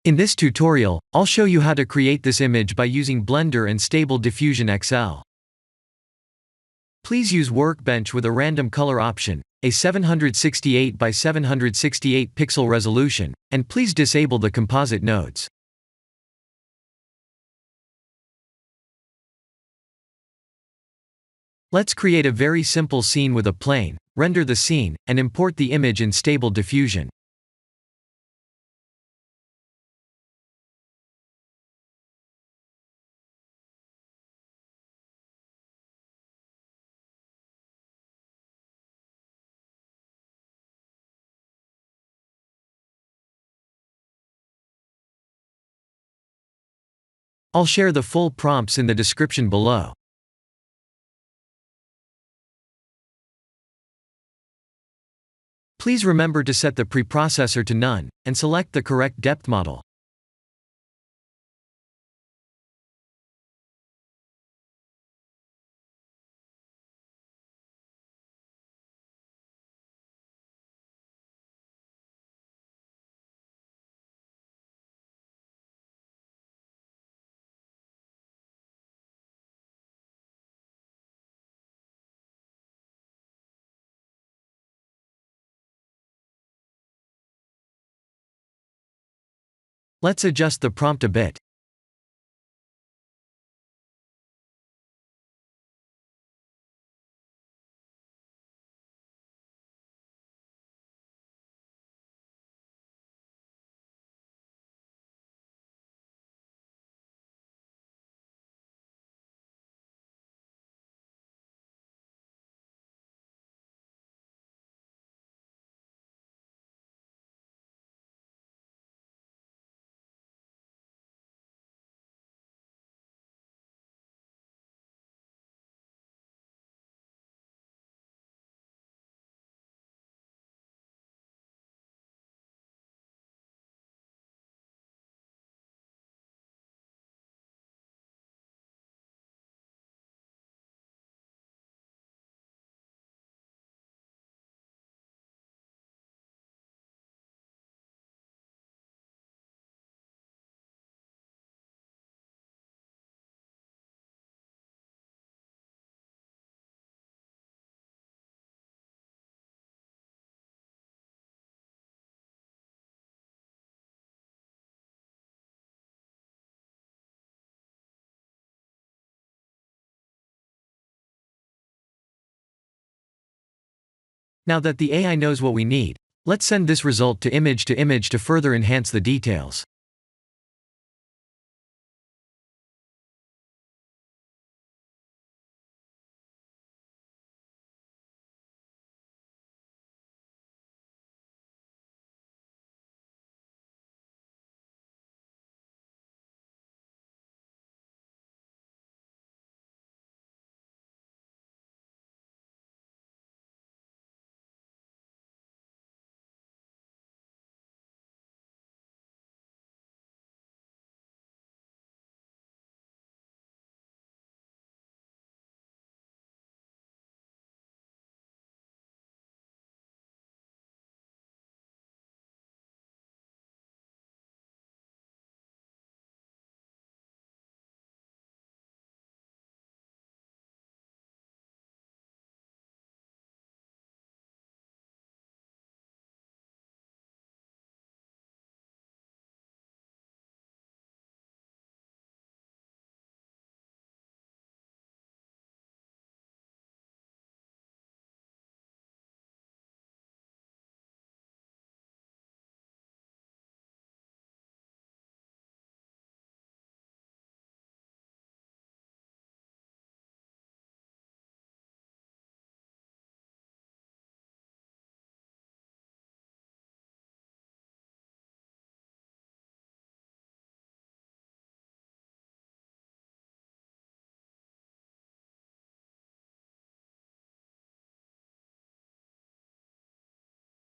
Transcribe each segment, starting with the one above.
In this tutorial, I'll show you how to create this image by using Blender and Stable Diffusion XL. Please use Workbench with a random color option, a 768 by 768 pixel resolution, and please disable the composite nodes. Let's create a very simple scene with a plane, render the scene, and import the image in Stable Diffusion. I'll share the full prompts in the description below. Please remember to set the preprocessor to none, and select the correct depth model. Let's adjust the prompt a bit. Now that the AI knows what we need, let's send this result to image to further enhance the details.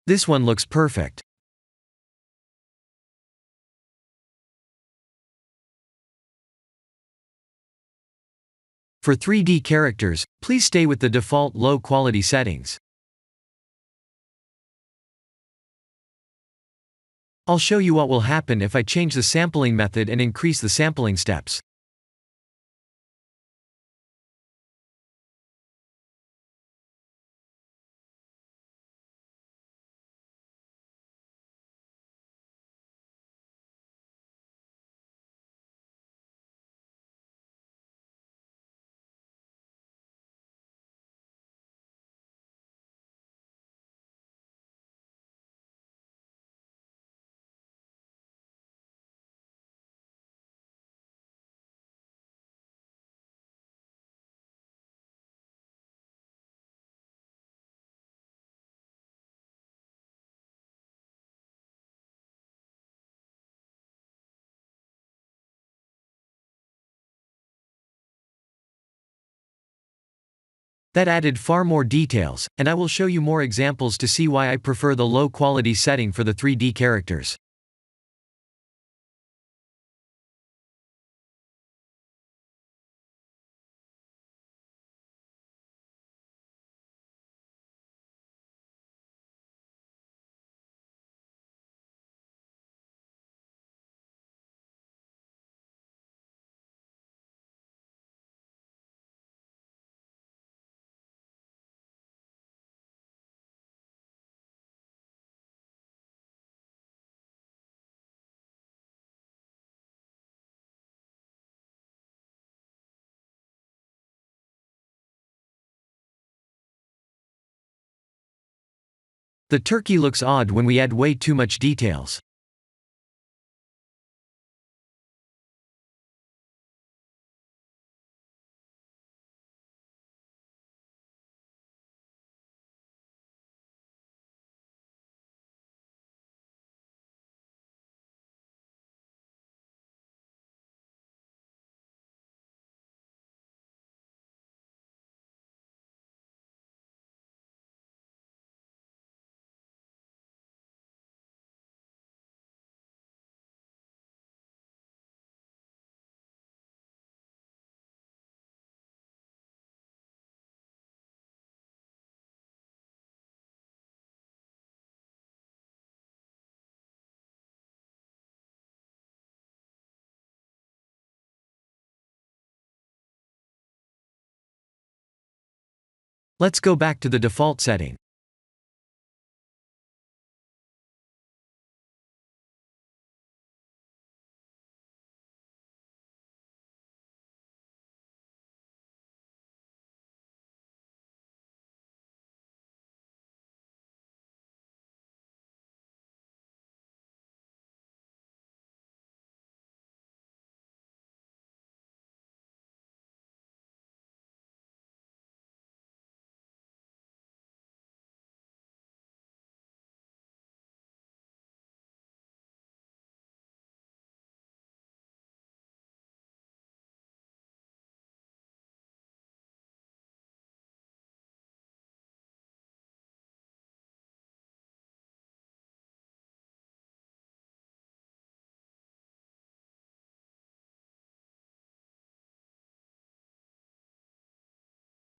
This one looks perfect. For 3D characters, please stay with the default low-quality settings. I'll show you what will happen if I change the sampling method and increase the sampling steps. That added far more details, and I will show you more examples to see why I prefer the low quality setting for the 3D characters. The turkey looks odd when we add way too much details. Let's go back to the default setting.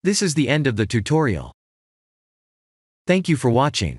This is the end of the tutorial. Thank you for watching.